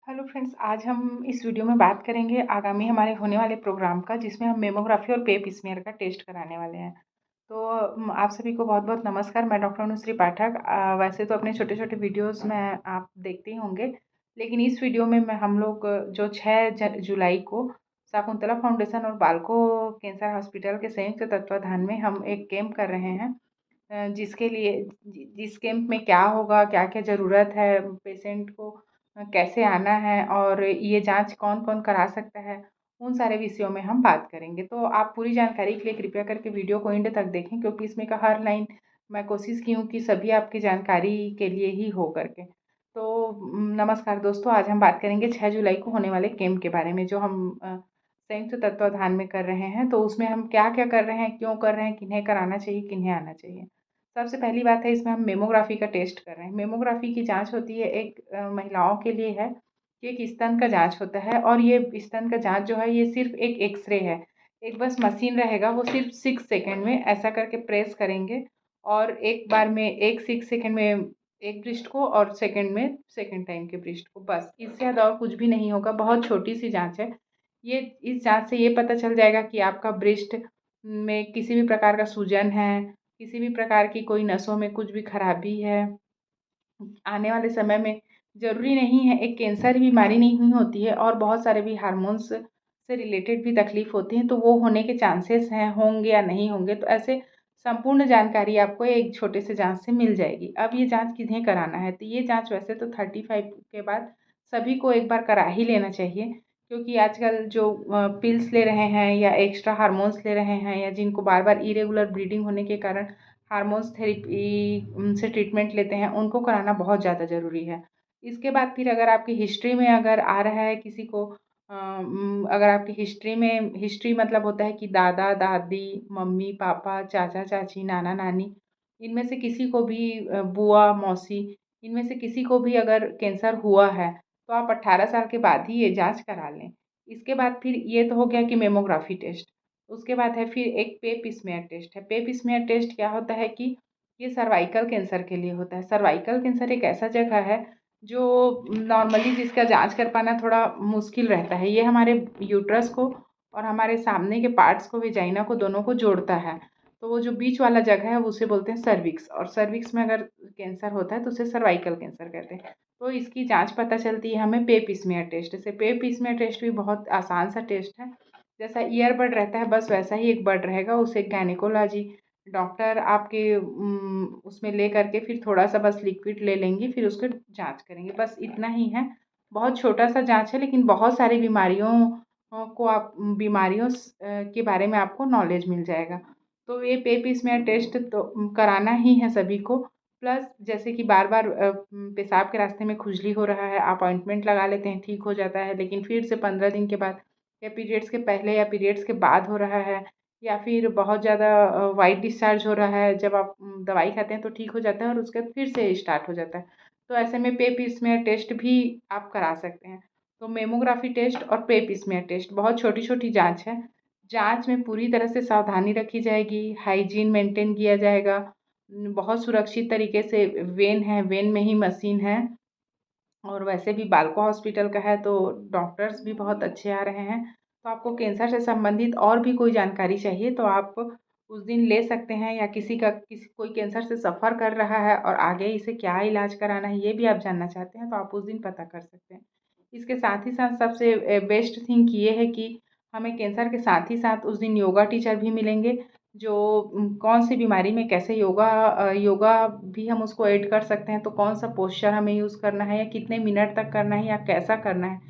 Hello friends, आज हम इस वीडियो में बात करेंगे आगामी हमारे होने वाले प्रोग्राम का, जिसमें हम मेमोग्राफी और पेप स्मीयर का टेस्ट कराने वाले हैं। तो आप सभी को बहुत-बहुत नमस्कार। मैं डॉक्टर अनुश्री पाठक। वैसे तो अपने छोटे-छोटे वीडियोस में आप देखते ही होंगे, लेकिन इस वीडियो में हम लोग जो 6 जुलाई को शकुंतला फाउंडेशन और बालको कैंसर हॉस्पिटल के संयुक्त तत्वाधान में हम एक कैंप कर रहे हैं। जिसके लिए जिस कैंप में क्या होगा, क्या-क्या ज़रूरत है, पेशेंट को कैसे आना है और ये जाँच कौन-कौन करा सकता है, उन सारे विषयों में हम बात करेंगे। तो आप पूरी जानकारी के लिए कृपया करके वीडियो को एंड तक देखें, क्योंकि इसमें का हर लाइन मैं कोशिश की हूँ कि सभी आपकी जानकारी के लिए ही हो करके। तो नमस्कार दोस्तों, आज हम बात करेंगे 6 जुलाई को होने वाले कैंप के बारे में, जो हम संयुक्त तत्वाधान में कर रहे हैं। तो उसमें हम क्या-क्या कर रहे हैं, क्यों कर रहे हैं, किन्हें कराना चाहिए, किन्हें आना चाहिए। सबसे पहली बात है, इसमें हम मेमोग्राफी का टेस्ट कर रहे हैं। मेमोग्राफी की जाँच होती है, एक महिलाओं के लिए है कि एक स्तन का जाँच होता है, और ये स्तन का जाँच जो है, ये सिर्फ़ एक एक्स-रे है। एक बस मशीन रहेगा, वो सिर्फ़ 6 सेकंड में ऐसा करके प्रेस करेंगे और एक बार में 6 सेकंड में एक ब्रेस्ट को और सेकंड में सेकंड टाइम के ब्रेस्ट को, बस। इससे ज़्यादा और कुछ भी नहीं होगा, बहुत छोटी-सी जाँच है। ये इस जाँच से ये पता चल जाएगा कि आपका ब्रेस्ट में किसी भी प्रकार का सूजन है, किसी भी प्रकार की कोई नसों में कुछ भी खराबी है, आने वाले समय में ज़रूरी नहीं है, एक कैंसर बीमारी नहीं होती है, और बहुत सारे भी हार्मोन्स से रिलेटेड भी तकलीफ़ होती हैं, तो वो होने के चांसेस हैं, होंगे या नहीं होंगे। तो ऐसे संपूर्ण जानकारी आपको एक छोटे से जाँच से मिल जाएगी। अब ये जाँच किन्हें कराना है? तो ये जाँच वैसे तो 35 के बाद सभी को एक बार करा ही लेना चाहिए, क्योंकि आजकल जो पिल्स ले रहे हैं या एक्स्ट्रा हार्मोन्स ले रहे हैं, या जिनको बार-बार इरेगुलर ब्लीडिंग होने के कारण हार्मोन्स थेरेपी से ट्रीटमेंट लेते हैं, उनको कराना बहुत ज़्यादा ज़रूरी है। इसके बाद फिर अगर आपकी हिस्ट्री में अगर आ रहा है किसी को, अगर आपकी हिस्ट्री मतलब होता है कि दादा-दादी, मम्मी-पापा, चाचा-चाची, नाना-नानी, इनमें से किसी को भी बुआ, मौसी, इनमें से किसी को भी अगर कैंसर हुआ है, तो आप 18 साल के बाद ही ये जाँच करा लें। इसके बाद फिर ये तो हो गया कि मेमोग्राफी टेस्ट। उसके बाद है फिर एक पेप स्मीयर टेस्ट है। पेप स्मीयर टेस्ट क्या होता है कि ये सर्वाइकल कैंसर के लिए होता है। सर्वाइकल कैंसर एक ऐसा जगह है जो नॉर्मली जिसका जाँच कर पाना थोड़ा मुश्किल रहता है। ये हमारे यूट्रस को और हमारे सामने के पार्ट्स को, वेजाइना को, दोनों को जोड़ता है। तो वो जो बीच वाला जगह है, उसे बोलते हैं सर्विक्स, और सर्विक्स में अगर कैंसर होता है तो उसे सर्वाइकल कैंसर कहते हैं। तो इसकी जाँच पता चलती है हमें पेप स्मीयर टेस्ट से। पेप स्मीयर टेस्ट भी बहुत आसान सा टेस्ट है। जैसा ईयरबड रहता है, बस वैसा ही एक बड रहेगा। उसे गायनेकोलॉजी डॉक्टर आपके उसमें ले करके फिर थोड़ा-सा बस लिक्विड ले लेंगी, फिर उसको जाँच करेंगे, बस इतना ही है। बहुत छोटा-सा जाँच है, लेकिन बहुत सारी बीमारियों को आप के बारे में आपको नॉलेज मिल जाएगा। तो ये पेप स्मीयर टेस्ट तो कराना ही है सभी को। प्लस जैसे कि बार-बार पेशाब के रास्ते में खुजली हो रहा है, अपॉइंटमेंट लगा लेते हैं, ठीक हो जाता है, लेकिन फिर से 15 दिन के बाद, या पीरियड्स के पहले या पीरियड्स के बाद हो रहा है, या फिर बहुत ज़्यादा व्हाइट डिस्चार्ज हो रहा है, जब आप दवाई खाते हैं तो ठीक हो जाता है, और उसके बाद फिर से स्टार्ट हो जाता है। तो ऐसे में पेप स्मीयर टेस्ट भी आप करा सकते हैं। तो मेमोग्राफी टेस्ट और पेप स्मीयर टेस्ट बहुत छोटी-छोटी जाँच है। जाँच में पूरी तरह से सावधानी रखी जाएगी, हाइजीन मेंटेन किया जाएगा। बहुत सुरक्षित तरीके से वेन है, वेन में ही मशीन है। और वैसे भी बालको हॉस्पिटल का है, तो डॉक्टर्स भी बहुत अच्छे आ रहे हैं। तो आपको कैंसर से संबंधित और भी कोई जानकारी चाहिए तो आप उस दिन ले सकते हैं, या किसी कोई कैंसर से सफ़र कर रहा है और आगे इसे क्या इलाज कराना है, ये भी आप जानना चाहते हैं, तो आप उस दिन पता कर सकते हैं। इसके साथ ही साथ सबसे बेस्ट थिंग ये है कि हमें कैंसर के साथ ही साथ उस दिन योगा टीचर भी मिलेंगे, जो कौन सी बीमारी में कैसे योगा भी हम उसको ऐड कर सकते हैं, तो कौन-सा पोस्चर हमें यूज़ करना है, या कितने मिनट तक करना है, या कैसा करना है,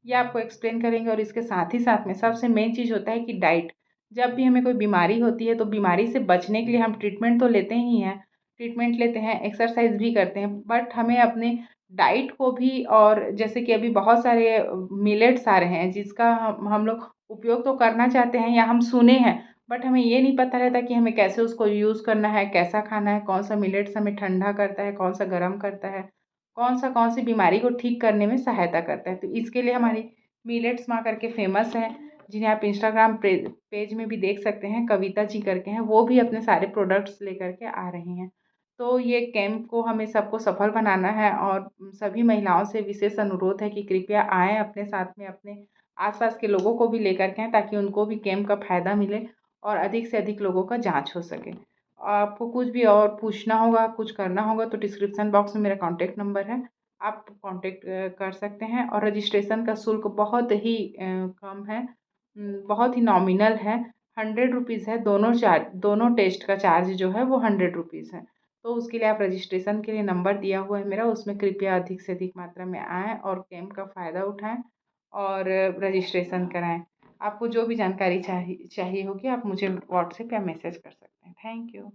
ये आपको एक्सप्लेन करेंगे। और इसके साथ ही साथ में सबसे मेन चीज़ होता है कि डाइट। जब भी हमें कोई बीमारी होती है, तो बीमारी से बचने के लिए हम ट्रीटमेंट तो लेते ही हैं, ट्रीटमेंट लेते हैं, एक्सरसाइज़ भी करते हैं, बट हमें अपने डाइट को भी, और जैसे कि अभी बहुत सारे मिलेट्स आ रहे हैं, जिसका हम लोग उपयोग तो करना चाहते हैं या हम सुने हैं, बट हमें ये नहीं पता रहता कि हमें कैसे उसको यूज़ करना है, कैसा खाना है, कौन-सा मिलेट्स हमें ठंडा करता है, कौन-सा गर्म करता है, कौन-सी बीमारी को ठीक करने में सहायता करता है। तो इसके लिए हमारी मिलेट्स माँ करके फ़ेमस हैं, जिन्हें आप इंस्टाग्राम पेज में भी देख सकते हैं, कविता जी करके हैं, वो भी अपने सारे प्रोडक्ट्स लेकर के आ रही हैं। तो ये कैंप को हमें सबको सफल बनाना है और सभी महिलाओं से विशेष अनुरोध है कि कृपया आएँ, अपने साथ में अपने आस-पास के लोगों को भी लेकर के आएँ, ताकि उनको भी कैंप का फ़ायदा मिले और अधिक से अधिक लोगों का जाँच हो सके। आपको कुछ भी और पूछना होगा, कुछ करना होगा तो डिस्क्रिप्शन बॉक्स में मेरा कॉन्टैक्ट नंबर है, आप कॉन्टैक्ट कर सकते हैं। और रजिस्ट्रेशन का शुल्क बहुत ही कम है, बहुत ही नॉमिनल है, 100 रुपीज़ है। दोनों टेस्ट का चार्ज जो है वो 100 रुपीज़ है। तो उसके लिए आप रजिस्ट्रेशन के लिए नंबर दिया हुआ है मेरा, उसमें कृपया अधिक से अधिक मात्रा में आएँ और कैंप का फ़ायदा उठाएँ और रजिस्ट्रेशन कराएँ। आपको जो भी जानकारी चाहिए होगी आप मुझे व्हाट्सएप या मैसेज कर सकते हैं। Thank you.